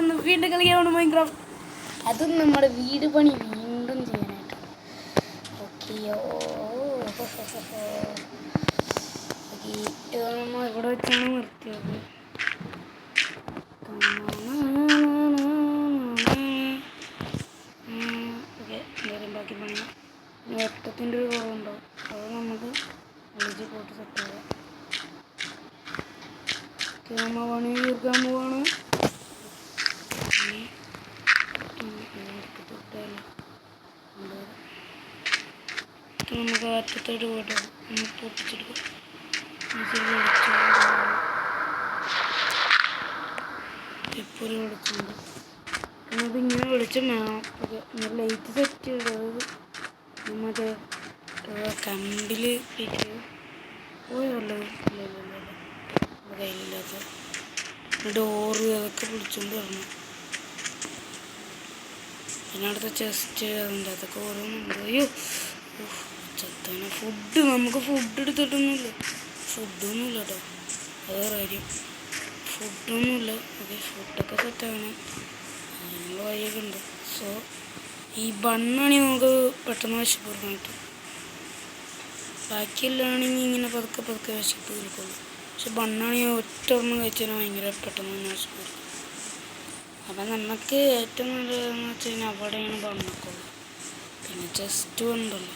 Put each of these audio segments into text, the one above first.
നമ്മൾ വീണ്ടും കളിക്കാണ് മൈൻക്രാഫ്റ്റ്. അതും നമ്മുടെ വീട് പണി വീണ്ടും ചെയ്യാനായിട്ട്. ഓക്കെയോ നമ്മൾ ഇവിടെ വെച്ചാണ് നിർത്തിയത്. ഓക്കെ എന്തായാലും ബാക്കി പണി വെട്ടത്തിൻ്റെ ഒരു കുറവുണ്ടാവും. അത് നമുക്ക് വിളിച്ച് പോയിട്ട് സെറ്റ് ചെയ്യാം. നമ്മൾ പണി തീർക്കാൻ പോവാണ്. നമുക്ക് അറ്റത്തോട്ട് പോയിട്ട് ഒന്ന് പൊട്ടിച്ചെടുക്കാം. ഇപ്പോൾ ഒരു വെളിച്ചമുണ്ട്. നമുക്ക് ഇങ്ങനെ വെളിച്ചം വേണം. ഓക്കെ ലൈറ്റ് സെറ്റ് ചെയ്തത് നമുക്ക് കമ്പിൽ ഇട്ട് പോയുള്ളത് കയ്യിലില്ലാത്ത ഡോറ് അതൊക്കെ പിടിച്ചുകൊണ്ട് വരണം. പിന്നെ അടുത്ത ചെസ്റ്റ് അതിൻ്റെ അതൊക്കെ ഓരോന്നുണ്ട്. അയ്യോ ചത്തന ഫുഡ് നമുക്ക് ഫുഡ് എടുത്തിട്ടൊന്നുമില്ല. ഫുഡൊന്നുമില്ല കേട്ടോ, അത് കാര്യം. ഫുഡൊന്നുമില്ല. ഓക്കെ ഫുഡൊക്കെ സെറ്റാണ്. അതിനുള്ള വഴിയൊക്കെ ഉണ്ട്. സോ ഈ ബണ്ണാണെങ്കിൽ നമുക്ക് പെട്ടെന്ന് വിശപ്പ് തീർക്കാൻ പറ്റും. ബാക്കിയെല്ലാമാണെങ്കിൽ ഇങ്ങനെ പതുക്കെ പതുക്കെ വിശപ്പ് തീർക്കുള്ളൂ. പക്ഷെ ബണ്ണാണെങ്കിൽ ഒറ്റ ഒരെണ്ണം കഴിച്ചാൽ ഭയങ്കര പെട്ടെന്ന് തന്നെ വിശപ്പ് തീർക്കും. അപ്പം നമുക്ക് ഏറ്റവും നല്ലതെന്ന് വെച്ച് കഴിഞ്ഞാൽ അവിടെയാണ് ബണ്ണൊക്കെയുള്ളൂ. പിന്നെ ചെസ്റ്റ് ഉണ്ടല്ലോ,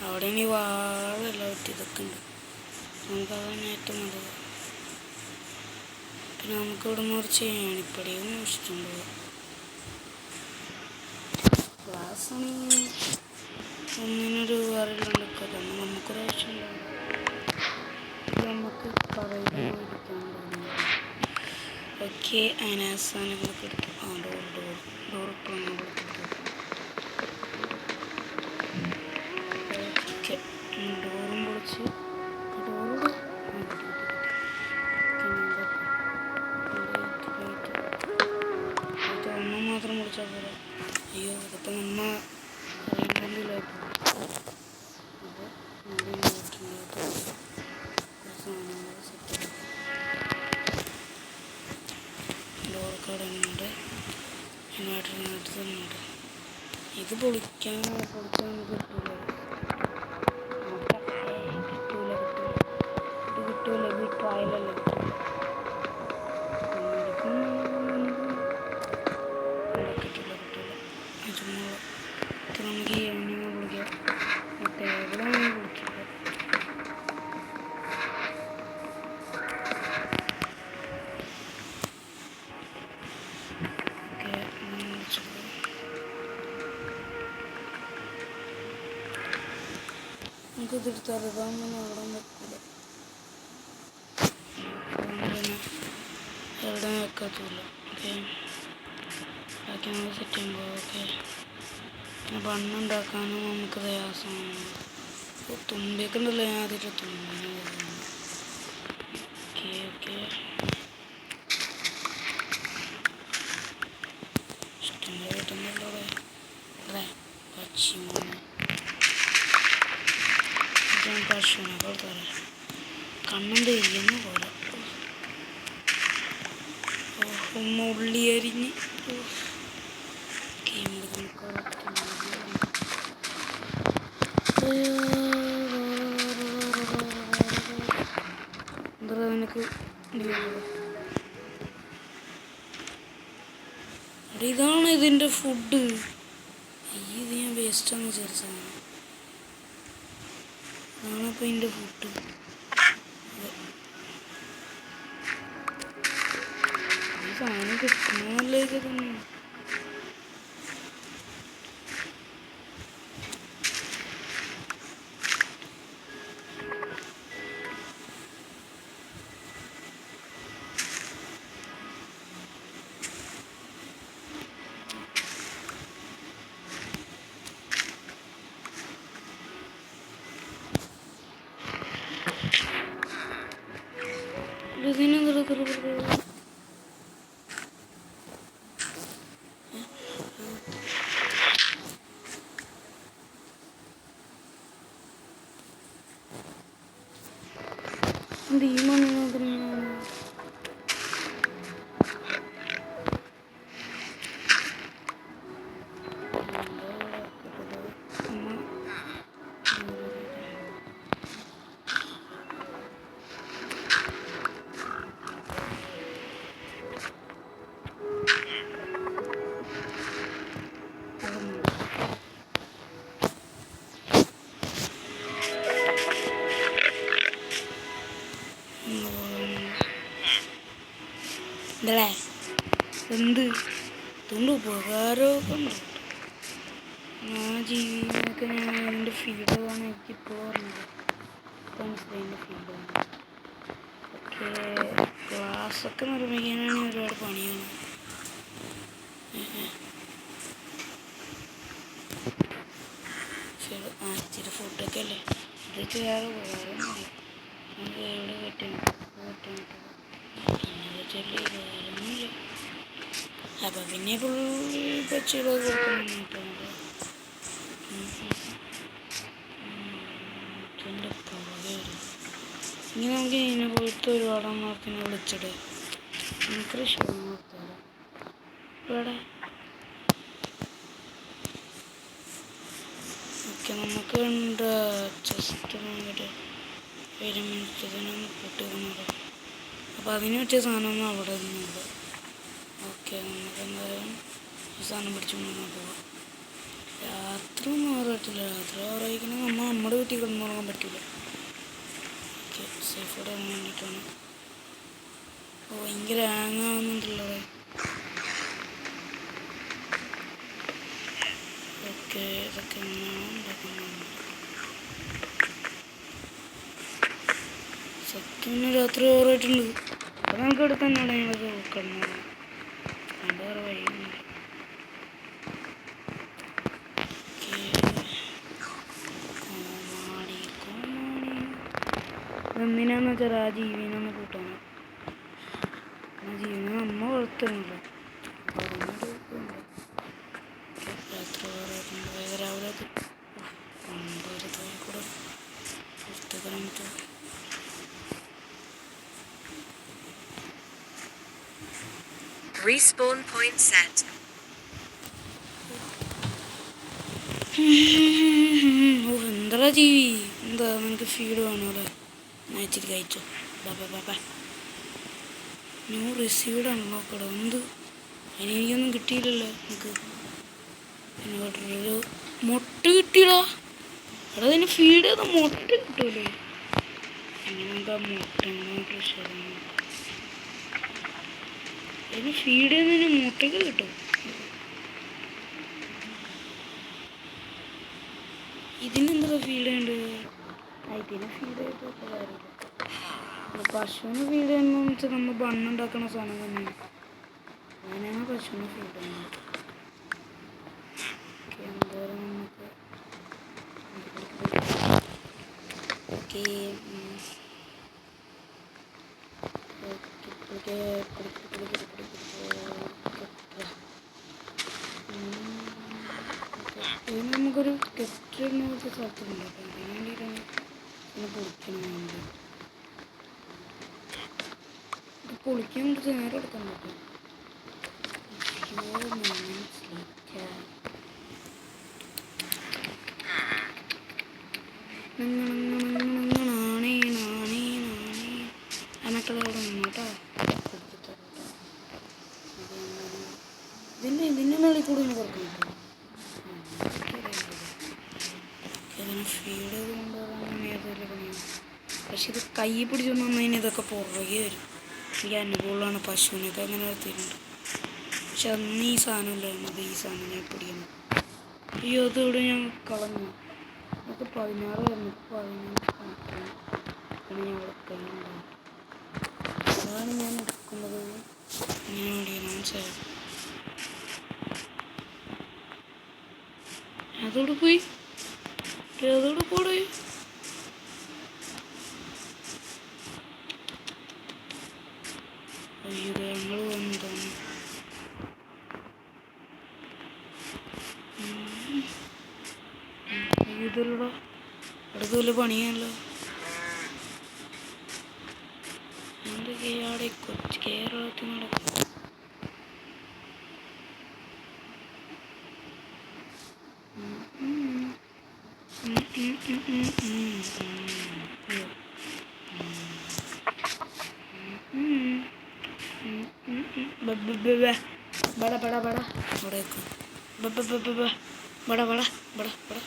അവിടെയാണ് ഈ വാഴെല്ലാം ഒറ്റ ഇതൊക്കെ ഉണ്ട്. നമുക്കതാണ് ഏറ്റവും നല്ലത്. പിന്നെ നമുക്ക് ഇവിടെ നിന്ന് കുറച്ച് ഏണിപ്പടിയും ഇഷ്ടമുണ്ട്. ക്ലാസ് ആണെങ്കിൽ ഒന്നിനൊരു വേറെയുള്ളതൊക്കെ തന്നെ നമുക്കൊരു ആവശ്യമുണ്ടാവും. ഇത് നമുക്ക് പറയാതിരിക്കാൻ തോന്നുന്നു. ഓക്കെ അങ്ങനെ സാധനങ്ങളൊക്കെ എടുത്തു. ആ ഡോർ ഇപ്പോഴാണ് കൊടുത്തിട്ട്. ഓക്കെ ഡോറും പൊളിച്ച് ഡോറ് ഒന്നും മാത്രം പൊളിച്ചാൽ പോരാ. അയ്യോ ഇതിപ്പോൾ നമ്മ അറിയണ്ടെങ്കിലായിട്ട് സാധനങ്ങൾ സെറ്റ് ചെയ്ത് ഡോറൊക്കെ അവിടെ ഉണ്ട്. ഇൻവേർട്ടറിനടുത്ത് തന്നെയുണ്ട്. ഇത് പൊളിക്കാൻ കിട്ടൂല ട്രയലല്ലേ കിട്ടില്ല. ചുമ്മാ ഇത് നമുക്ക് ഈ എണ്ണ പൊളിക്കാം. ടേബിളാണ് പൊളിക്കില്ല. നമുക്കിതെടുത്താൽ ഇതാകുമ്പോൾ അവിടെ വെക്കില്ല. എവിടെ വെക്കാത്തില്ല. ഓക്കെ ബാക്കി നമുക്ക് സെറ്റ് ചെയ്യുമ്പോൾ ഓക്കെ. പിന്നെ ബണ്ണുണ്ടാക്കാനും നമുക്ക് പ്രയാസമാണ്. തുമ്പിയൊക്കെ ഉണ്ടല്ലോ, ഞാൻ ആദ്യമായിട്ട് തുമ്പി. ഓക്കെ ഓക്കെ ഇഷ്ടംപോലെ കിട്ടുന്നല്ലോ അതെ. പശുവിനെ കൊടുത്താൽ കണ്ണുണ്ട് എരിയുന്ന പോലെ. ഉള്ളി അരിഞ്ഞ് എന്താ നിനക്ക് ഇതാണ് ഇതിൻ്റെ ഫുഡ്. ഇത് ഞാൻ വേസ്റ്റാന്ന് വിചാരിച്ചതാണ്. അതാണിപ്പോൾ ഇതിൻ്റെ ഫുഡ്. ഈ സാധനം കിട്ടുന്നതല്ലേ തന്നെ. എന്തല്ലേ എന്ത് ഇതുകൊണ്ട് ഉപകാരമൊക്കെ ഉണ്ട്. ആ ജീവിനൊക്കെ ഞാൻ അതിൻ്റെ ഫീൽഡാണ് എനിക്കിപ്പോൾ അറിയില്ല. മനസ്സിലായിൻ്റെ ഫീൽഡാണ്. ഓക്കെ, ക്ലാസ്സൊക്കെ നിർമ്മിക്കാനാണെങ്കിൽ ഒരുപാട് പണിയാണ്. ശരി, ഇച്ചിരി ഫുഡൊക്കെ അല്ലേ ഇതൊക്കെ വേറെ ഉപകാരമൊന്നുമില്ല. നമുക്ക് എവിടെ ചെല്ലി വേറൊന്നുമില്ല. അപ്പം പിന്നെ പുള്ളി പച്ചയുടെ കൊടുക്കണമെന്നിട്ടുണ്ട്. ഇതിൻ്റെ പുറകെ വരും. ഇനി നമുക്ക് ഇതിനെ പോലത്തെ ഒരുപാട് അമ്മത്തിനെ വിളിച്ചിട്ട് നമുക്ക് ഇഷ്ടം കൊടുത്തരാം. ഇവിടെ ഓക്കെ, നമുക്ക് ഉണ്ട് ജസ്റ്റ് നോക്കിയിട്ട് 1 മിനിറ്റ് ഇതിനൊന്ന് കൂട്ടിക്കുന്നത്. അപ്പോൾ അതിന് പറ്റിയ സാധനമൊന്നും അവിടെ നിന്നുണ്ട്. ഓക്കെ, നമുക്ക് എന്തായാലും ഈ സാധനം പിടിച്ചുകൊണ്ട് പോകാം. രാത്രി ഒന്നും ഓർമ്മ രാത്രി ഓർമ്മിക്കണമെങ്കിൽ നമ്മുടെ വീട്ടിൽ കിടന്നുറങ്ങാൻ പറ്റില്ല. ഓക്കെ, സേഫോടെ ഇറങ്ങാൻ വേണ്ടിയിട്ടാണ്. ഭയങ്കര ഹാങ്ങാവുന്നുണ്ടല്ലോ. ഓക്കെ, ഇതൊക്കെ എങ്ങനെയാണ് ഉണ്ടാക്കുന്നത്? സത്യം രാത്രി ഓറായിട്ടുണ്ട്. അപ്പോൾ നമുക്ക് ഇവിടെ തന്നെയാണ് ഞങ്ങൾക്ക് കിടന്നത്. അതിൻ്റെ വേറെ വഴിയൊന്നുമില്ല. എന്തിനാന്ന് വെച്ചാൽ ആ ജീവിനൊന്ന് കൂട്ടാണ്. ആ ജീവിനെ നമ്മ വളർത്തുന്നില്ല. അപ്പോൾ അതിനൊരു ഇതുണ്ട്. രാത്രി ഓറായിട്ടുണ്ട്. വേഗം രാവിലെ കൂടെ പുറത്തേക്കാൻ പറ്റും. Respawn point set. എന്താ ജീവി, എന്താ നിനക്ക് ഫീഡ് വേണമല്ലേ? ഞാൻ ഇച്ചിരി കഴിച്ചോ. Baba new received unlocked. എന്ത് എനിക്കൊന്നും കിട്ടിയില്ലല്ലോ. എനിക്ക് പിന്നെ മുട്ട കിട്ടിയടാ. എടാ അതിന് ഫീഡ് ചെയ്ത മുട്ട കിട്ടുമല്ലോ. അങ്ങനെ നമുക്ക് ആ മുട്ട അതിന് ഫീഡ് ചെയ്യുന്നതിന് മുട്ടയ്ക്ക് കിട്ടും. ഇതിനെന്താ ഫീഡ് ചെയ്യേണ്ടത്? ഇതിനെ ഫീഡ് ചെയ്തിട്ട് കാര്യമില്ല. പശുവിന് ഫീഡ് ചെയ്യുന്നതെന്ന് വെച്ചാൽ നമ്മൾ ബണ്ണുണ്ടാക്കുന്ന സാധനം തന്നെയാണ്. അങ്ങനെയാണ് പശുവിന് ഫീഡ് ചെയ്യുന്നത്. എന്തായാലും നമുക്ക് ഓക്കെ നമുക്കൊരു കെട്ടിടത്തെ സ്ഥലത്തുണ്ട്. അപ്പം അതിന് വേണ്ടിയിട്ടാണ് പിന്നെ പൊളിക്കണമെന്നുണ്ട്. ഇത് പൊളിക്കാൻ കുറച്ച് നേരം എടുക്കാൻ പറ്റും. അനക്കളവിടെ നിന്നോട്ടാ. ഇതിൻ്റെ മേളിൽ കൂടി ഒന്ന് കുറക്കാൻ പറ്റും. ഇതിന് ഫീഡ് ചെയ്തുകൊണ്ടുപോകാൻ അങ്ങനെ ഏതെങ്കിലും പണിയാണ്. പക്ഷെ ഇത് കൈ പിടിച്ചൊന്നും വന്നതിന് ഇതൊക്കെ പുറകെ വരും. എനിക്ക് അനുഭവമുള്ളതാണ്. പശുവിനൊക്കെ അങ്ങനെ നിർത്തിയിട്ടുണ്ട്. പക്ഷെ അന്ന് ഈ സാധനമില്ലായിരുന്നു. അത് ഈ സാധനം ഞാൻ പിടിക്കുന്നത്. അയ്യോ, അതോടെ ഞാൻ കളഞ്ഞു. നമുക്ക് 16 വന്നു. 15 കണക്കാണ്. പിന്നെ ഞാൻ അവിടെ കയ്യുണ്ടാവും. അതാണ് ഞാൻ എടുക്കുന്നത്. ഞാൻ ഓടിയാണ് മനസ്സിലായത്. അതോടെ പോയി. അതോടെ പോടേ. അയ്യോ, ഞങ്ങൾ വന്നതാണ്. ഇതല്ലടാ, അടുത്ത വലിയ പണിയാണല്ലോ. എന്തൊക്കെയാടെ കൊച്ചു കേരളത്തിൽ നടക്കും. ബട ബട ബട അവിടേക്ക് ബട ബട ബട ബട.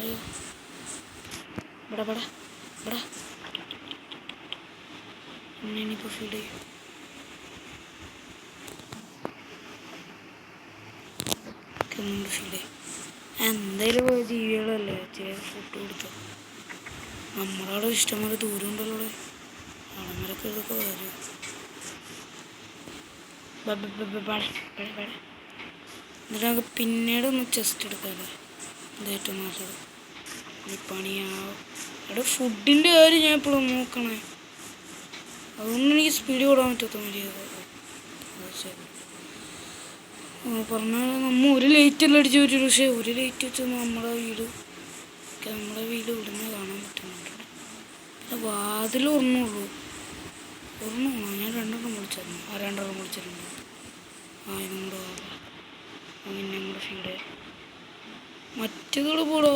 അയ്യോ, ബട ബട ബട. ഇനിയിപ്പോൾ ഫീഡ് ചെയ്യും. ഒന്നുകൊണ്ട് ഫീഡ് എന്തായാലും ജീവികളല്ലേ ഇച്ചിരി ഫുഡ് കൊടുത്തു. നമ്മളവിടെ ഇഷ്ടംപോലെ ദൂരം ഉണ്ടല്ലോ അവിടെ വരൊക്കെ ഇതൊക്കെ വരും. എന്നിട്ട് നമുക്ക് പിന്നീട് ഒന്ന് ചെസ്റ്റ് എടുക്കാമല്ലേ, ഇതേറ്റവും നല്ലത്. ഈ പണിയാവും അവിടെ ഫുഡിൻ്റെ കാര്യം ഞാൻ എപ്പോഴും നോക്കണേ, അതുകൊണ്ട് എനിക്ക് സ്പീഡ് കൂടാൻ പറ്റാത്ത മര്യാദ. ശരി പറഞ്ഞാൽ നമ്മൾ ഒരു ലൈറ്റെല്ലാം അടിച്ച് പറ്റും, പക്ഷേ ഒരു ലൈറ്റ് വെച്ച് നമ്മുടെ വീട് ഇവിടുന്ന് കാണാൻ പറ്റുന്നുണ്ട്. പിന്നെ വാതിൽ ഒരെണ്ണമുള്ളൂ, ഞാൻ രണ്ടെണ്ണം വിളിച്ചായിരുന്നു. രണ്ടെണ്ണം വിളിച്ചിട്ടുണ്ട്. ഇതും കൂടെ പിന്നെ കൂടെ ഫീഡ് മറ്റേതോടെ പോടോ.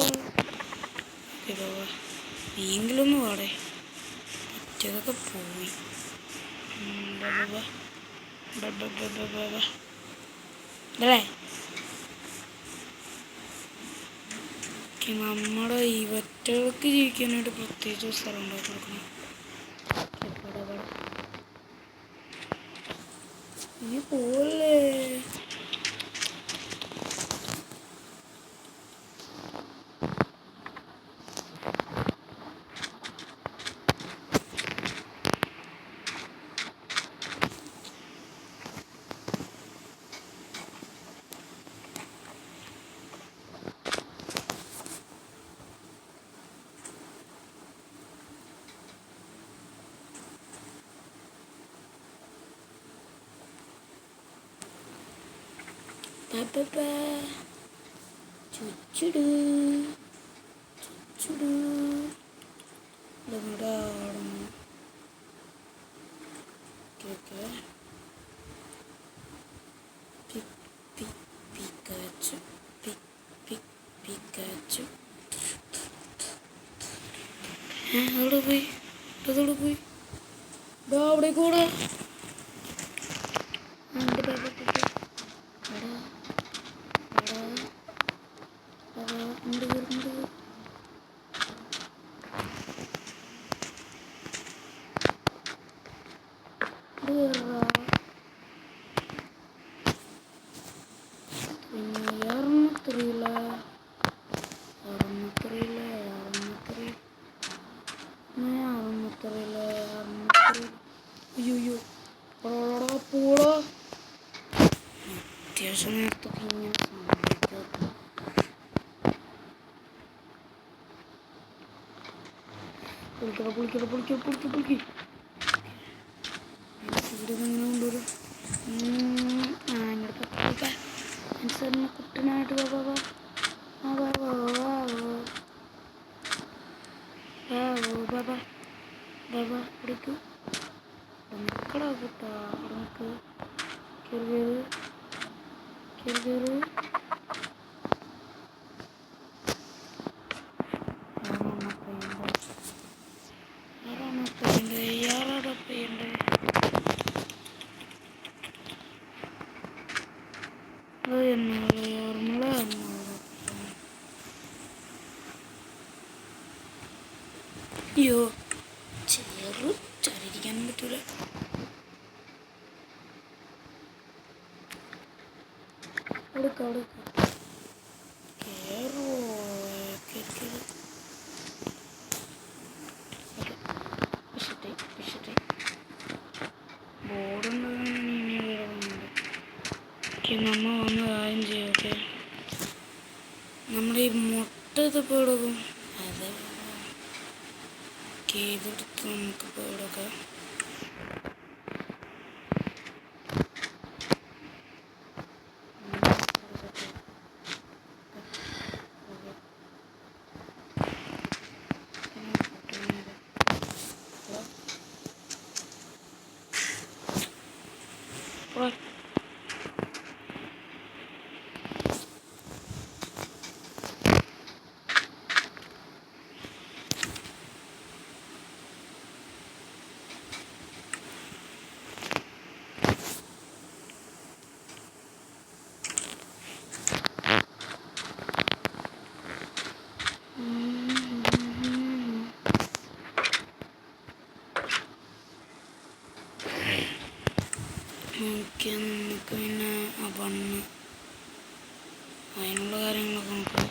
നീങ്കിലൊന്ന് പാടേ, മറ്റേതൊക്കെ പോയി. അല്ലേ നമ്മുടെ ഇവറ്റകൾക്ക് ജീവിക്കാനായിട്ട് പ്രത്യേകിച്ച് സ്ഥലം ഉണ്ടാക്കി കൊടുക്കണം. ഈ പോലെ ചുച്ചുടു നമ്മുടെ അവിടെ പോയി അതോടെ പോയി അവിടെ കൂടെ അയ്യോ പോളോ അത്യാവശ്യം നേരത്തൊക്കെ ഇങ്ങനെ സംഭവിക്കാത്ത പൊളിക്കട ഇവിടെ ഇങ്ങനെ കൊണ്ടുവരും. ഇങ്ങോട്ട് അനുസരിച്ച് കുട്ടനായിട്ട് ഇവിടേക്ക് നിൽക്കടാ കൂട്ടാ, അവിടെ നിൽക്ക്. കയറി അയ്യോ ചാടിയിരിക്കാനും പറ്റൂല. അവിടെ കയറുവോ? നമ്മ വന്ന് കാര്യം ചെയ്യും. ഓക്കെ, നമ്മുടെ ഈ മുട്ട ഇതിപ്പോൾ എടുക്കും, അത് ഇതെടുത്ത് നമുക്കിപ്പോൾ ഇവിടെയൊക്കെ നോക്കിയാൽ നമുക്ക് പിന്നെ ആ അതിനുള്ള കാര്യങ്ങളൊക്കെ നോക്കാം.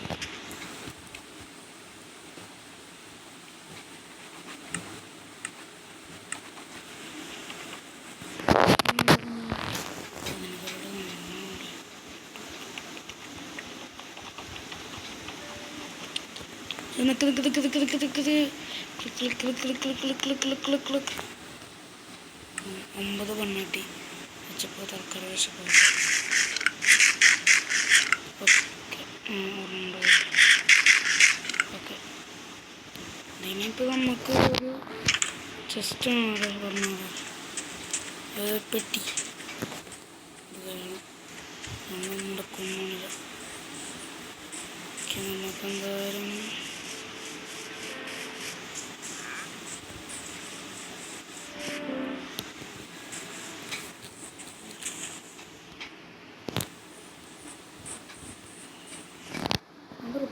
ഒമ്പത് പെണ്ണിട്ടി വെച്ചപ്പോൾ തൽക്കാലം വിശപ്പ്. ഓക്കെ ഓക്കെ ഇനിയിപ്പോൾ നമുക്ക് ഒരു ചെസ്റ്റാണ് പറഞ്ഞത് പെട്ടി ഇത് വേണം. ഒന്നും നടക്കുന്നില്ല. ഓക്കെ നമുക്ക് എന്തായാലും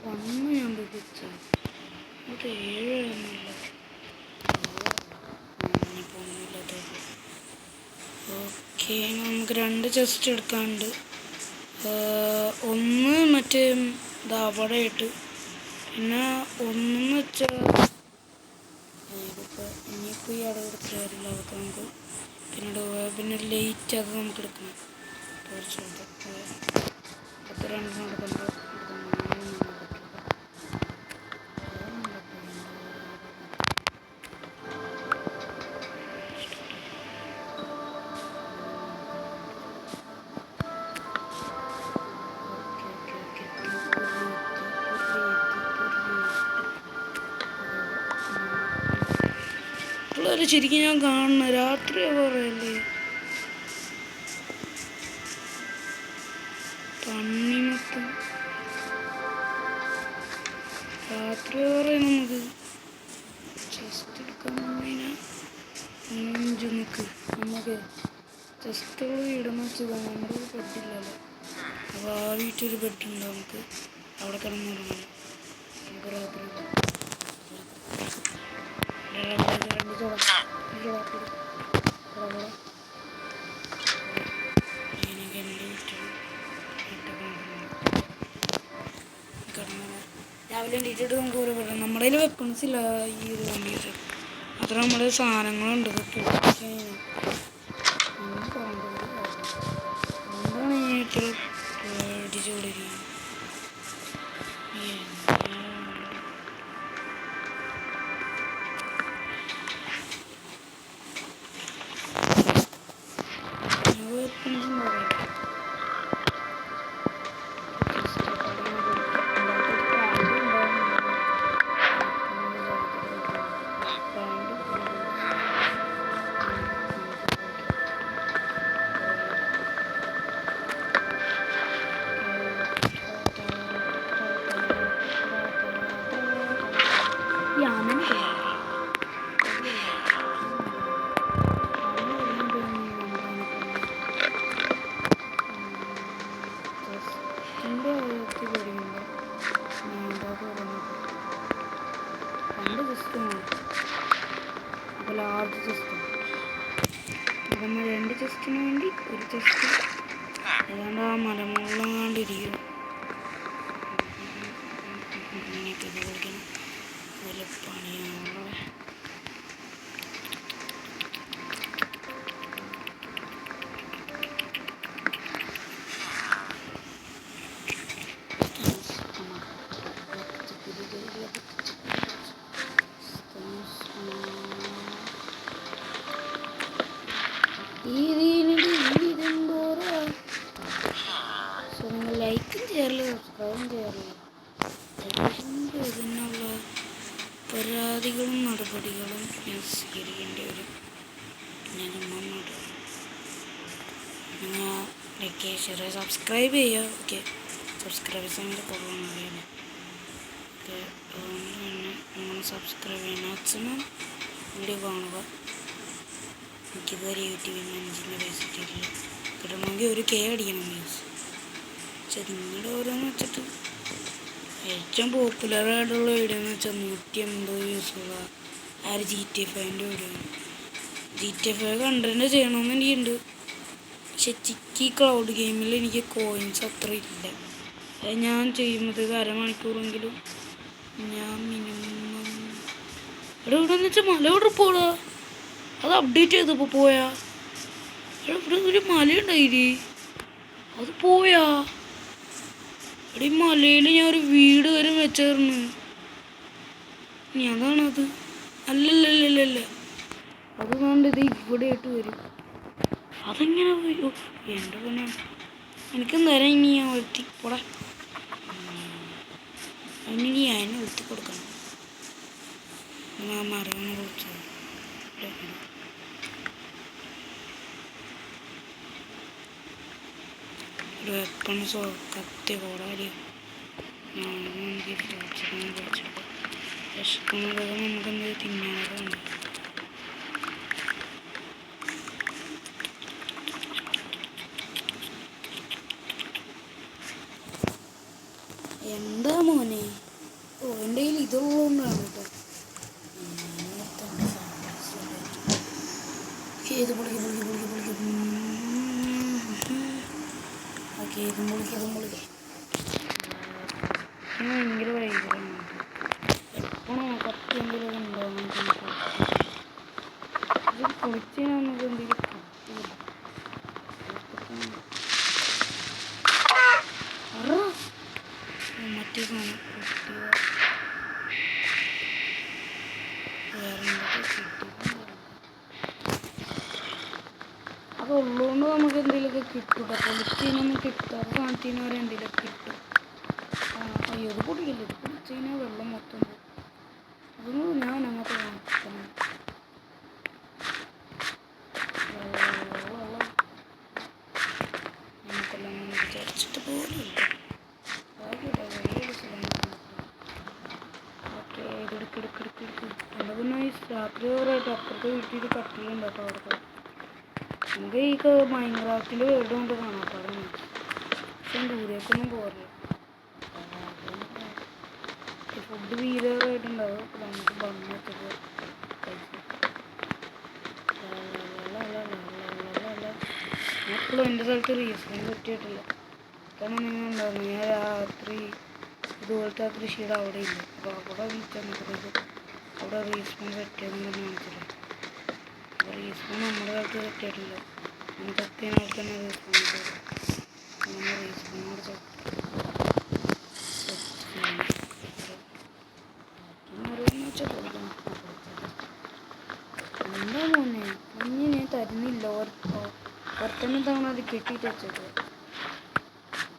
പണ്ണ് ഞാൻ പിടിച്ച അത് 7 എണ്ണല്ല. ഓക്കെ നമുക്ക് 2 ചെസ്റ്റ് എടുക്കാനുണ്ട്. ഒന്ന് മറ്റേ അവിടെ ഇട്ട് പിന്നെ ഒന്നെന്ന് വെച്ചാൽ ഇനിയിപ്പോൾ ഈ അടവ് എടുത്തിട്ട് കാര്യമില്ല. അതൊക്കെ നമുക്ക് പിന്നെ ലൈറ്റ് അത് നമുക്ക് എടുക്കണം. കുറച്ചുണ്ട് 10 എടുക്കുമ്പോൾ ശരിക്കും ഞാൻ കാണുന്ന രാത്രി പറയല്ലേ പന്നി മൊത്തം രാത്രി പറയാം. നമുക്ക് ചെസ്റ്റ് എടുക്കാൻ നിൽക്ക് നമുക്ക് ചെസ്റ്റുകൾ ഇടുന്ന വെച്ചത് നമ്മുടെ ബെഡില്ലല്ലോ. അപ്പോൾ ആ വീട്ടിലൊരു ബെഡുണ്ട്. നമുക്ക് അവിടെ കിടന്നുറങ്ങണം. നമുക്ക് രാത്രി രാവിലെ എണീറ്റിട്ട് നമുക്ക് ഓരോ പറയാം. നമ്മുടെ കയ്യിൽ വെപ്പൺസ് ഇല്ല. ഈ ഒരു വണ്ടിയിട്ട് അത്ര നമ്മുടെ സാധനങ്ങളുണ്ട്. എന്താണ് ഈ ഇത്ര പേടിച്ചുകൊണ്ടിരിക്കുന്നത്? ലാർജ് ചെസ്റ്റ് നമ്മൾ 2 ചെസ്റ്റിന് വേണ്ടി ഒരു ചെസ്റ്റ് ഏതാണ്ട് ആ മലമുള്ളങ്ങാണ്ടിരിക്കും. ഇങ്ങനെയൊക്കെ കളിക്കണം. അതുപോലെ പണിയാണല്ലോ. നിങ്ങൾ ലൈക്കും ചെയ്യാറില്ല, സബ്സ്ക്രൈബും ചെയ്യാറില്ല. ഇതിനുള്ള പരാതികളും നടപടികളും ഞാൻ സ്വീകരിക്കേണ്ടി വരും. ഞാൻ അമ്മമ്മോട് നിങ്ങൾ ലൈക്ക് ഷെയർ സബ്സ്ക്രൈബ് ചെയ്യുക. ഓക്കെ, സബ്സ്ക്രൈബേഴ്സിൻ്റെ കുറവാണ് അറിയാൻ. ഓക്കെ, അതുകൊണ്ട് തന്നെ നിങ്ങൾ സബ്സ്ക്രൈബ് ചെയ്യുക. മാക്സിമം വീഡിയോ കാണുക. എനിക്കിതുവരെ യൂട്യൂബിൽ നിന്ന് 5 പൈസ കിട്ടിയിട്ടില്ല. കിട്ടണമെങ്കിൽ 1K അടിക്കണം വ്യൂസ്. പക്ഷെ നിങ്ങളുടെ ഓരോന്ന് വെച്ചിട്ട് ഏറ്റവും പോപ്പുലറായിട്ടുള്ള വീഡിയോ എന്ന് വെച്ചാൽ 180 വ്യൂസുള്ള ആ ഒരു GTA 5 വീഡിയോ. GTA 5 കണ്ടന്റ് ചെയ്യണമെന്ന് എനിക്കുണ്ട്. പക്ഷെ ചിക്കി ക്ലൗഡ് ഗെയിമിൽ എനിക്ക് കോയിൻസ് അത്ര ഇല്ല. ഞാൻ ചെയ്യുമ്പോഴത്തേക്ക് അരമണിക്കൂറെങ്കിലും ഞാൻ മിനിമം ഇവിടെ എന്ന് വെച്ചാൽ മല ഇവിടെ പോടാ. അത് അപ്ഡേറ്റ് ചെയ്തപ്പോൾ പോയാ ഇവിടെ ഒരു മലയുണ്ടായില്ലേ, അത് പോയാ. ഇവിടെ ഈ മലയിൽ ഞാൻ ഒരു വീട് വരെ വെച്ചായിരുന്നു. ഇനി അതാണത്. അല്ലല്ലല്ലല്ല, അത് കണ്ടത് ഇവിടെ ആയിട്ട് വരും. അതെങ്ങനെ പോയോ എൻ്റെ പൊന്നെ. എനിക്കും തരാം ഇനി ഞാൻ വരുത്തി പോടാ. അതിന് ഞാൻ ഒത്തി കൊടുക്കണം. മരങ്ങൾ കുറിച്ച് ഒരു വെപ്പൺസോ കത്തി കോടാലി നമുക്ക് ഫ്രൂട്ട്സിനെ കുറിച്ചിട്ട് വിശക്കുന്നത് നമുക്ക് എന്ത് തിന്നാനൊക്കെ ഉണ്ട്. എന്താ മോനെ, ഓ എൻ്റെ കയ്യിൽ ഇതുള്ളതുകൊണ്ടാണ് കേട്ടോ. ഇത് പൊളിക്ക് പൊളിക്ക് പൊളിക്ക് പൊളിക്ക്. ഓക്കെ, ഇതും പൊളിക്ക് ഇതും പൊളിക്ക്. ഭയങ്കര വൈകല്യമാണ്. എപ്പോഴും കത്തി എന്തെങ്കിലും ഉണ്ടാവും. ഇത് പൊളിച്ച് നമുക്ക് എന്തെങ്കിലും കിട്ടില്ല. മറ്റേ സാധനം കിട്ടിയ വേറെ എന്തൊക്കെ കിട്ടിയിട്ടുണ്ട്. അതുള്ളതുകൊണ്ട് നമുക്ക് എന്തെങ്കിലുമൊക്കെ കിട്ടും. പൊളിച്ചതിനൊന്നും കിട്ടാതെ കാണിച്ചതിന് വരെ എന്തെങ്കിലുമൊക്കെ കിട്ടും. അയ്യോ, ഇത് പൊടിക്കില്ല. ഇത് പൊളിച്ചതിന് വെള്ളം മൊത്തം പോകും. അതൊന്നും ഞാൻ അങ്ങോട്ട് കാണിക്കണം. നമുക്കെല്ലാം വിചാരിച്ചിട്ട് പോലുമില്ല. ഓക്കെ, ഇതെടുക്കെടുക്കെടുക്ക്. എൻ്റെ പിന്നെ ഈ രാത്രി ഓവറായിട്ട് അപ്പുറത്തെ വീട്ടിൽ കട്ടിലുണ്ട് കേട്ടോ. അവിടെ നമുക്ക് ഈ മൈൻക്രാഫ്റ്റിൻ്റെ വീട് കൊണ്ട് കാണാം. അപ്പോൾ അതാണ്. പക്ഷെ ദൂരേക്കൊന്നും പോരില്ല. ഫുഡ് വീരമായിട്ടുണ്ടാവും. അപ്പോൾ നമുക്ക് ബണ്ണ് വെച്ചത് എപ്പോഴും എൻ്റെ സ്ഥലത്ത് റീസൺ പറ്റിയിട്ടില്ല. കാരണം നിങ്ങൾ ഉണ്ടായിരുന്നു, ഞാൻ രാത്രി ഇതുപോലത്തെ ആ കൃഷിയുടെ അവിടെ ഇല്ല. അപ്പോൾ അവിടെ ചെന്നപ്പോഴേക്കും അവിടെ റീസ്പോൺ പറ്റിയെന്ന് കാണിച്ചില്ല. അപ്പോൾ റീസ്പോൺ നമ്മുടെ കാലത്ത് പറ്റിയിട്ടില്ല. നമുക്ക് എത്തിയതിന് അവിടെ തന്നെ റീസ്പോൺ ചെയ്തത്. നമ്മൾ റീസ്പോണോട് എന്താ മോനെ കുഞ്ഞിനെ തരുന്നില്ല. ഒരത്തന്നെ തവണ അത് കെട്ടിയിട്ട് വെച്ചത്.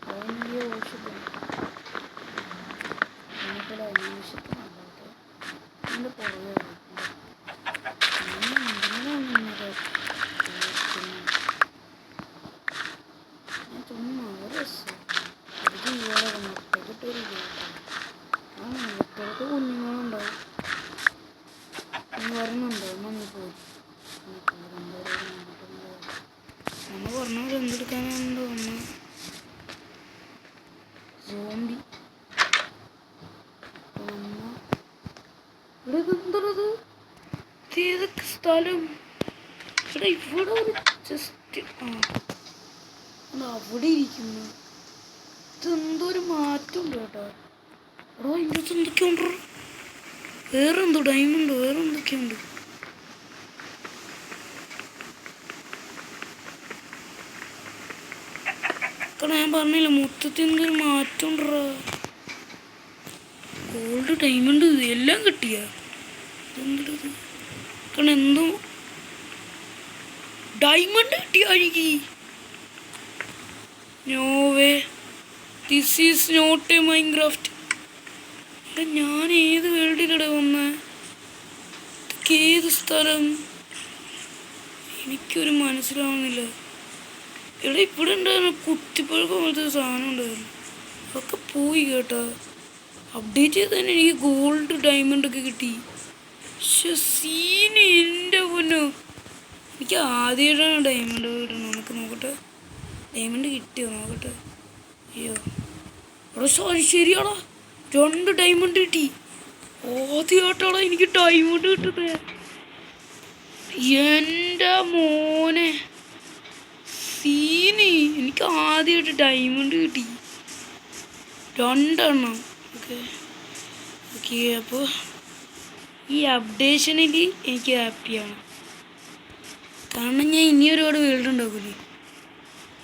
അതിൻ്റെ ഔഷധം നമുക്കൊരു അന്വേഷിക്കുന്നുണ്ടായത് അതിൻ്റെ പുറകെ ഞാൻ ചുമ്മാ രസം ഒരു ജീവനൊക്കെ മുട്ടക്കിട്ടൊരു ജീവിതം. ആ മുട്ടകൾക്ക് കുഞ്ഞുങ്ങളുണ്ടാവും. വരുന്നുണ്ടോ മഞ്ഞ പോയി നമ്മൾ പറഞ്ഞവർ എന്തെടുക്കാനുണ്ടോ ഒന്ന് സോംബി. ഇവിടെ എന്തത് ഏതൊക്കെ സ്ഥലം? ഇവിടെ ഇവിടെ ഒരു ജസ്റ്റ് അവിടെ ഇരിക്കുന്നു. ഇതെന്തോ ഒരു മാറ്റമുണ്ട് കേട്ടോ. എടോ അതിൻ്റെ അകത്ത് എന്തൊക്കെയുണ്ട്? വേറെന്തോ ഡയമണ്ട് വേറെ എന്തൊക്കെയുണ്ട്. കാരണം ഞാൻ പറഞ്ഞില്ല മൊത്തത്തിൽ എന്തൊരു മാറ്റം ഉണ്ടോ. ഗോൾഡ് ഡയമണ്ട് എല്ലാം കിട്ടിയ ഇതെന്തത്? കാരണം എന്തോ ഡയമണ്ട് കിട്ടിയ എനിക്ക്. No way, this is not a Minecraft. ഞാൻ ഏത് വേൾഡിലൂടെ വന്നേ? ഇതൊക്കെ ഏത് സ്ഥലം? എനിക്കൊരു മനസ്സിലാവുന്നില്ല. ഇവിടെ ഇവിടെ ഉണ്ടായിരുന്നു കുത്തിപ്പഴക്കം പോലത്തെ സാധനം ഉണ്ടായിരുന്നു. അതൊക്കെ പോയി കേട്ടോ. അപ്ഡേറ്റ് ചെയ്ത് തന്നെ എനിക്ക് ഗോൾഡ് ഡയമണ്ട് ഒക്കെ കിട്ടി. പക്ഷെ സീന് എൻ്റെ പൊന്നോ, എനിക്ക് ആദ്യമായിട്ടാണ് ഡയമണ്ട് കിട്ടണം. നമുക്ക് നോക്കട്ടെ, ഡയമണ്ട് കിട്ടിയോ നോക്കട്ടെ. അയ്യോ അവിടെ സോറി, ശരിയാടാ 2 ഡയമണ്ട് കിട്ടി. ആദ്യമായിട്ടാടാ എനിക്ക് ഡയമണ്ട് കിട്ടുന്നത്. എൻ്റെ മോനെ സീന്, എനിക്ക് ആദ്യമായിട്ട് ഡയമണ്ട് കിട്ടി. 2 ഓക്കെ ഓക്കെ. അപ്പോൾ ഈ അപ്ഡേഷനിൽ എനിക്ക് ഹാപ്പിയാണ്, കാരണം ഞാൻ ഇനി ഒരുപാട് വീട് ഉണ്ടാക്കൂലേ.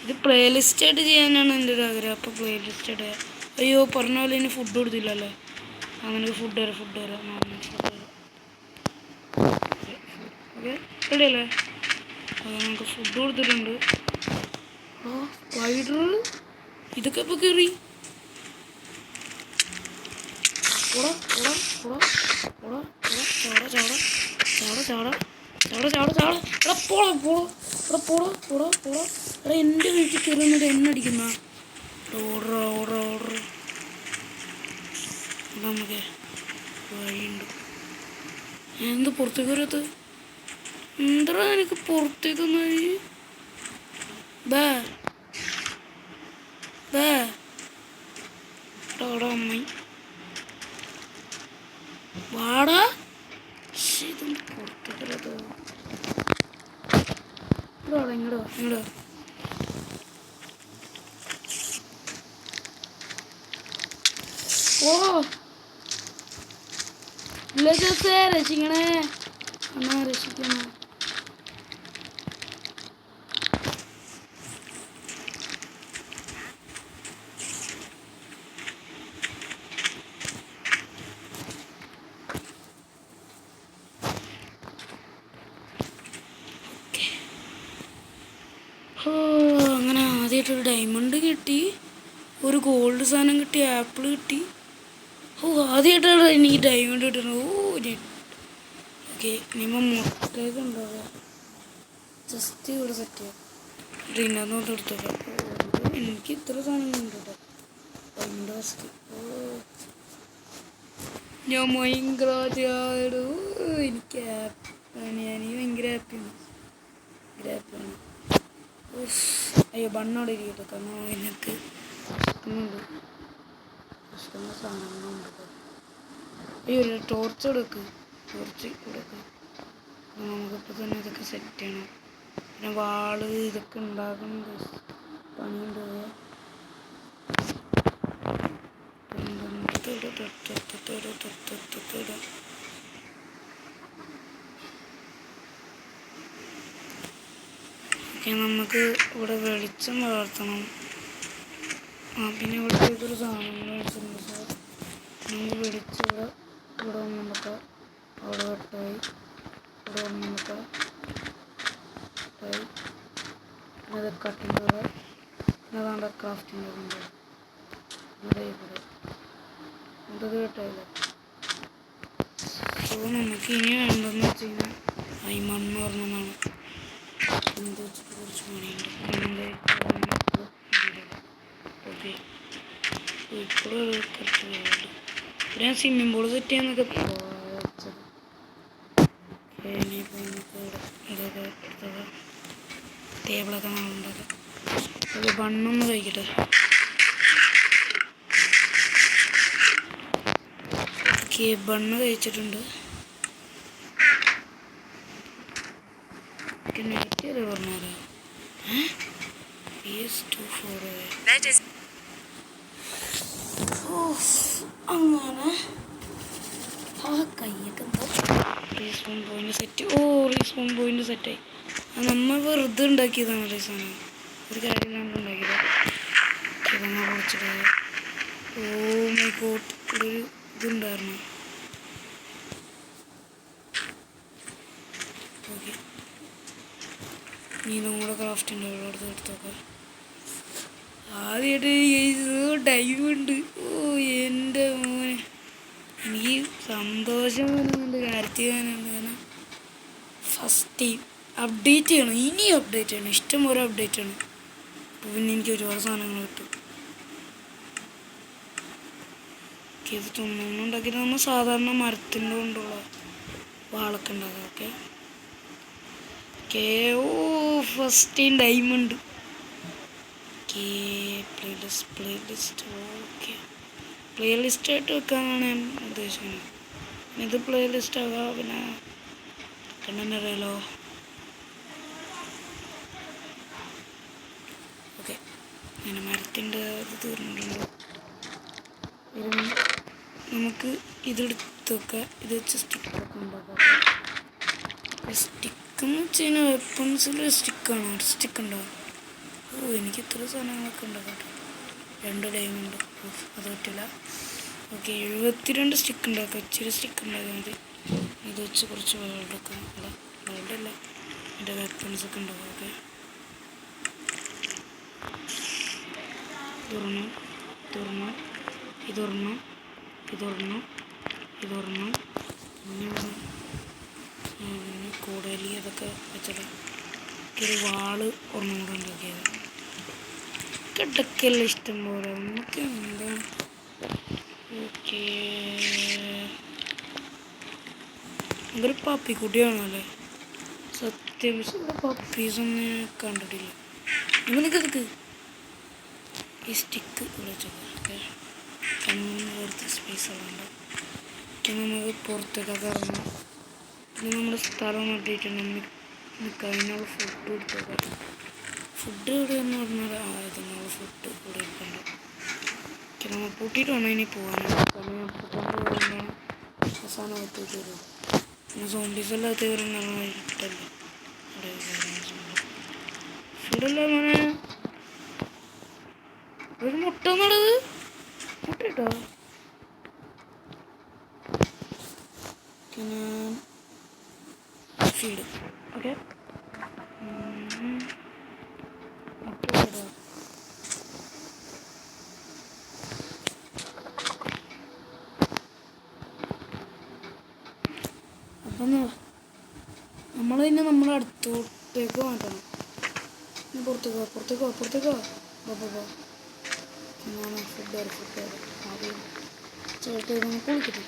ഇത് പ്ലേലിസ്റ്റായിട്ട് ചെയ്യാനാണ് എൻ്റെ ഒരു ആഗ്രഹം. അപ്പോൾ പ്ലേലിസ്റ്റായിട്ട് അയ്യോ പറഞ്ഞ പോലെ ഇനി ഫുഡ് കൊടുത്തില്ലല്ലേ. അങ്ങനെ ഫുഡ് തരാം ഫുഡ് ഓക്കെ റെഡിയല്ലേ. നമുക്ക് ഫുഡ് കൊടുത്തിട്ടുണ്ട്. ഓ സ്പൈഡർ ഇതൊക്കെ ഇപ്പോൾ കയറി. ഓടാ ഓടാ ഓടാ ഓടാ ഓടാ ചാട ചാട ചാട ചാട ചാട ചാട ചാട. എടാ പോടാ പോടാ എടാ പോടാ പോടാ പോടാ. എടാ എൻ്റെ വീട്ടിൽ കയറുന്നിട്ട് എന്നെ അടിക്കുന്ന. Order order order. നമുക്ക് വഴിയുണ്ട്. എന്ത് പുറത്തേക്ക് വരാത്ത എന്താ എനിക്ക് പുറത്തേക്കൊന്ന് ബാ ബാ. ഓടാ അമ്മ വാടാ. ഇതൊന്ന് പുറത്തേക്ക് വരാത്ത. ഇങ്ങോട്ടോ ഇങ്ങോട്ടോ ഇങ്ങോട്ടോ. ഓ ഇല്ല ജോസേ രക്ഷിക്കണേ എന്നാ രക്ഷിക്കണേ. അങ്ങനെ ആദ്യമായിട്ടൊരു ഡയമണ്ട് കിട്ടി, ഒരു ഗോൾഡ് സാധനം കിട്ടി, ആപ്പിൾ കിട്ടി. ആദ്യമായിട്ടാണ് എനിക്ക് ഡയമണ്ട് കിട്ടുന്നത്. ഓക്കെ ഇനിയിപ്പോൾ മുട്ടയൊക്കെ ഉണ്ടാവുക. ജസ്റ്റ് ഇവിടെ സെറ്റ് ചെയ്യാം. ഇതിനകത്തോട്ട് എടുത്തോക്കാം. എനിക്ക് ഇത്ര സാധനങ്ങളുണ്ട് കേട്ടോ. Diamond first. ഞാൻ ഭയങ്കര എനിക്ക് ഹാപ്പിയാണ്. ഞാൻ ഭയങ്കര ഹാപ്പിയാണ്. അയ്യോ ബണ്ണോടെ ഇരിക്കട്ടെ, കാരണം എനിക്ക് ഇഷ്ടമുള്ള സാധനങ്ങളുണ്ട് കേട്ടോ. അയ്യോ ഒരു ടോർച്ച് കൊടുക്ക്. നമുക്കിപ്പോൾ തന്നെ ഇതൊക്കെ സെറ്റ് ചെയ്യണം. പിന്നെ വാള് ഇതൊക്കെ ഉണ്ടാക്കണം. പണിയുണ്ട്. ഓക്കെ നമുക്ക് ഇവിടെ വെളിച്ചം വളർത്തണം. പിന്നെ ഇവിടെ ഇതൊരു സാധനങ്ങൾ വെച്ചിട്ടുണ്ട് സാർ. നമുക്ക് വെളിച്ചം ഇവിടെ വന്നിട്ട് അവിടെ വെട്ടായി, ഇവിടെ വന്നിട്ട് അത് കട്ടിൻ്റെ കൂടെ അതാണ്ട് ക്രാഫ്റ്റിൻ്റെ ഉണ്ട്. ഇവിടെ കേട്ടായില്ല. സോ നമുക്ക് ഇനി വേണ്ടതെന്ന് വെച്ച് കഴിഞ്ഞാൽ മണ്ണ് പറഞ്ഞതാണ്. എന്ത് വെച്ചിട്ട് കുറച്ച് പണിയുണ്ട്. ഓക്കെ ഇപ്പോഴും കുറച്ച് പേരുണ്ട്. ഞാൻ സ്വിമ്മിംഗ് പൂൾ സെറ്റ് ചെയ്യാന്നൊക്കെ വെച്ചത്. ഇനിയിപ്പോൾ നമുക്ക് ഇതൊക്കെ എടുത്തത് ടേബിളൊക്കെ നമ്മളുണ്ടാക്കാം. അത് ബണ്ണൊന്ന് കഴിക്കട്ടെ. ഓക്കെ ബണ്ണ് കഴിച്ചിട്ടുണ്ട്. നെഗറ്റീവ് പറഞ്ഞാലോ അങ്ങനെ ആ കയ്യൊക്കെ എന്താ respawn point set. Respawn point സെറ്റായി. അത് നമ്മൾ വെറുതെ ഉണ്ടാക്കിയതാണ് ഈ സാധനം, ഒരു കാര്യമില്ലാണ്ട് ഉണ്ടാക്കിയത്. കിഴങ്ങ പൊളിച്ചിട്ട് മൈ ഗോഡ് ഒരു ഇതുണ്ടായിരുന്നു. ഓക്കെ നീ നമ്മുടെ ക്രാഫ്റ്റിൻ്റെ ഉള്ളടത്ത് എടുത്തോക്കാം. ആദ്യമായിട്ട് ഡൈവുണ്ട്. എൻ്റെ മോനെ എനിക്ക് സന്തോഷം വരുന്നുണ്ട്, കാര്യത്തിൽ വരുന്നുണ്ട്. കാരണം ഫസ്റ്റ് ടൈം അപ്ഡേറ്റ് ചെയ്യണം, ഇനിയും അപ്ഡേറ്റ് ചെയ്യണം, ഇഷ്ടംപോലെ അപ്ഡേറ്റ് ചെയ്യണം. അപ്പോൾ പിന്നെ എനിക്ക് ഒരുപാട് സാധനങ്ങൾ കിട്ടും. ഇത് തുന്നുണ്ടാക്കിയിട്ട് നമ്മൾ സാധാരണ മരത്തിൻ്റെ കൊണ്ടുള്ള വാളൊക്കെ ഉണ്ടാക്കാം. Okay first time diamond. Playlist okay പ്ലേലിസ്റ്റായിട്ട് വെക്കാനാണ് ഞാൻ ഉദ്ദേശിക്കുന്നത്. ഇത് പ്ലേലിസ്റ്റ് ആകാം. പിന്നെ കണ്ടന്റ് അറിയാലോ. ഓക്കെ അങ്ങനെ മരത്തിൻ്റെ ഇത് തീർന്നിട്ടുണ്ട്. നമുക്ക് ഇതെടുത്തൊക്കെ ഇത് വെച്ച് സ്റ്റിക്കൊക്കെ ഉണ്ടാക്കാം. സ്റ്റിക്കെന്ന് വെച്ച് കഴിഞ്ഞാൽ വെപ്പൺസിൽ സ്റ്റിക്കാണോ? സ്റ്റിക്ക് ഉണ്ടാവും. ഓ എനിക്ക് ഇത്ര സാധനങ്ങളൊക്കെ ഉണ്ടാക്കാം. 2 ഡയമണ്ട്. അത് പറ്റില്ല. ഓക്കെ 72 സ്റ്റിക്ക് ഉണ്ടാക്കാം. ഇച്ചിരി സ്റ്റിക്ക് ഉണ്ടാക്കാൻ മതി. ഇത് വെച്ച് കുറച്ച് വേൾഡൊക്കെ വേൾഡല്ല എൻ്റെ വെപ്പൺസൊക്കെ ഉണ്ടാവും. ഓക്കെ ഇതൊരെണ്ണം ഇതൊരെണ്ണം ഇതൊരെണ്ണം ഇതൊരെണ്ണം ഇതൊരെണ്ണം പിന്നെ കൂടലി അതൊക്കെ വെച്ചിട്ട് ഒരു വാള് ഒരെണ്ണം കൂടെ ഉണ്ടാക്കിയത്. കിടക്കല്ല ഇഷ്ടം പോലെ നമുക്ക് എന്താ. ഓക്കെ ഇതൊരു പപ്പിക്കുട്ടിയാണല്ലേ സത്യം. പക്ഷെ ഇവിടെ പപ്പീസൊന്നും കണ്ടിട്ടില്ല. നിനക്ക് ഈ സ്റ്റിക്ക് ഇവിടെ വെച്ചോക്കെ വേർത്ത് സ്പേസ് ഉള്ളത്. പിന്നെ നമുക്ക് പുറത്തേക്കൊക്കെ ഇറങ്ങാം. പിന്നെ നമ്മുടെ സ്ഥലം നട്ടിട്ടുണ്ട്. നമുക്ക് അതിനുള്ള ഫുഡ് എടുത്തോക്കാം. ഫുഡ് എവിടെയെന്ന് പറഞ്ഞാൽ ഇതിനുള്ള ഫുഡ് ഇവിടെ ഇരിപ്പുണ്ട്. നമ്മൾ പൂട്ടിയിട്ട് വേണം ഇനി പോകാനാണ്. കാരണം ഞാൻ പൂട്ടിട്ട് പോകാനാണ് അവസാനം എത്തിയിട്ട് വരും. പിന്നെ സോംബീസെല്ലാം എത്തിവരുന്നതാണ് ഇട്ടല്ലേ അവിടെ ഫുഡല്ല മോനെ. ഒരു മുട്ട എന്നുള്ളത് മുട്ട ഇട്ടോ. പിന്നെ ഫീഡ് ഓക്കെ മുട്ട ഇട്ടോ. അപ്പം നമ്മൾ തന്നെ നമ്മുടെ അടുത്തോട്ടേക്ക് മാറ്റണം. പുറത്തേക്കോ ബാബാ. ഞാൻ ഫുഡ് ആദ്യം ചേട്ടൻ നമുക്ക് കുളിക്കട്ടെ.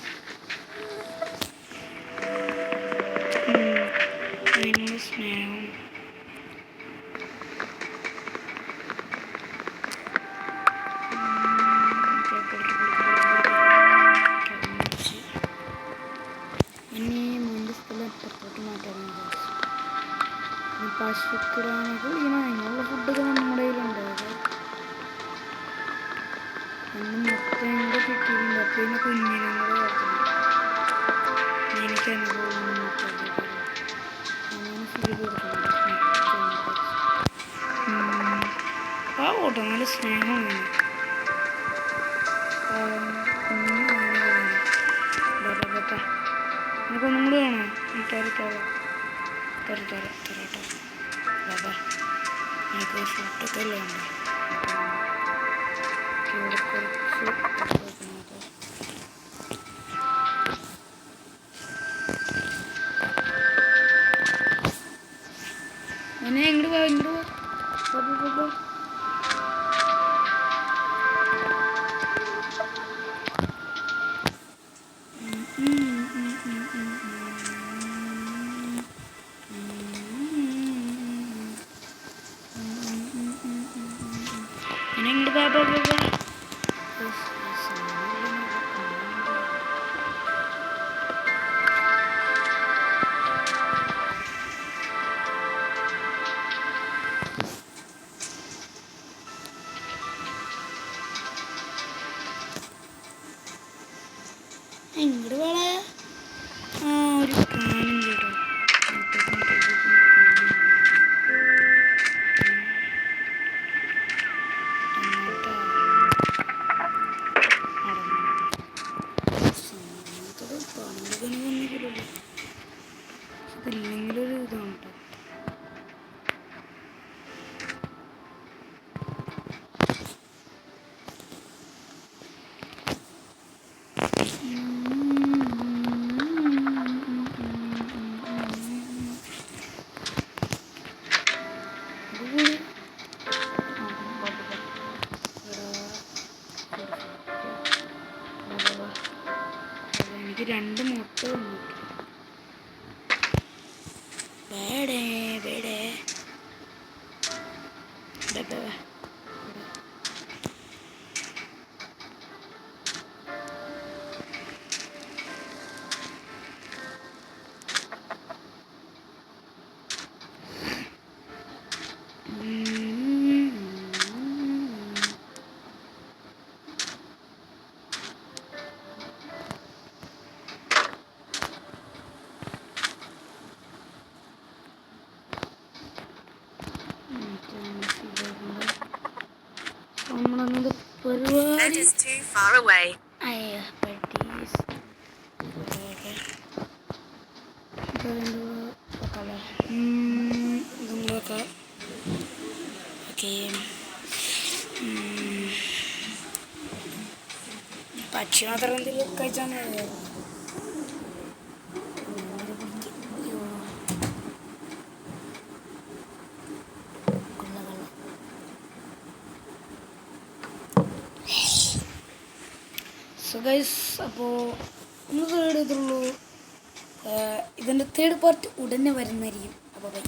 അതിനുള്ള സ്നേഹം ഇനി മണ്ണ് സ്ഥലം അപ്പുറത്തോട്ട് മാറ്റാൻ പശുക്കിടാനൊക്കെ ഇങ്ങനെ അതിനുള്ള ഫുഡൊക്കെ നമ്മുടെ കയ്യിലുണ്ട്. അന്ന് മൊത്തം കൂടെ കിട്ടിയിട്ടുണ്ട്. അപ്പോൾ ഇതിനെ കുഞ്ഞിനും കൂടെ വളർത്തണം. എനിക്ക് അനുഭവം അങ്ങനെ ഫുഡ് കൊടുക്കണം. ആ ഓട്ടോ നല്ല സ്നേഹം വേണം. എനിക്കൊന്നും കൂടി വേണോ? തരാട്ടോ ബാബാ. എനിക്ക് ഫുഡൊക്കെ എല്ലാം ഉണ്ട്. ഇവിടെ കുറച്ച് എന്നെ ഇങ്ങോട്ട് വാ. ഇങ്ങോട്ട് വേണേ. ഒരു കാനും കേട്ടോ. ഇല്ലെങ്കിലൊരു ഇതാണ് കേട്ടോ. എനിക്ക് 2 മുട്ട തന്നു. വേടേ നമ്മളന്നത് പരിപാടി അയ്യോ പറ്റീസ് നമ്മളൊക്കെ ഓക്കെ പക്ഷി മാത്രം എന്തെങ്കിലും കഴിച്ചാൽ മതി സോ ഗൈസ് അപ്പോൾ ഒന്ന് തേർഡ് ചെയ്തുള്ളൂ ഇതിൻ്റെ തേർഡ് പാർട്ട് ഉടനെ വരുന്നതായിരിക്കും അപ്പോൾ ബൈ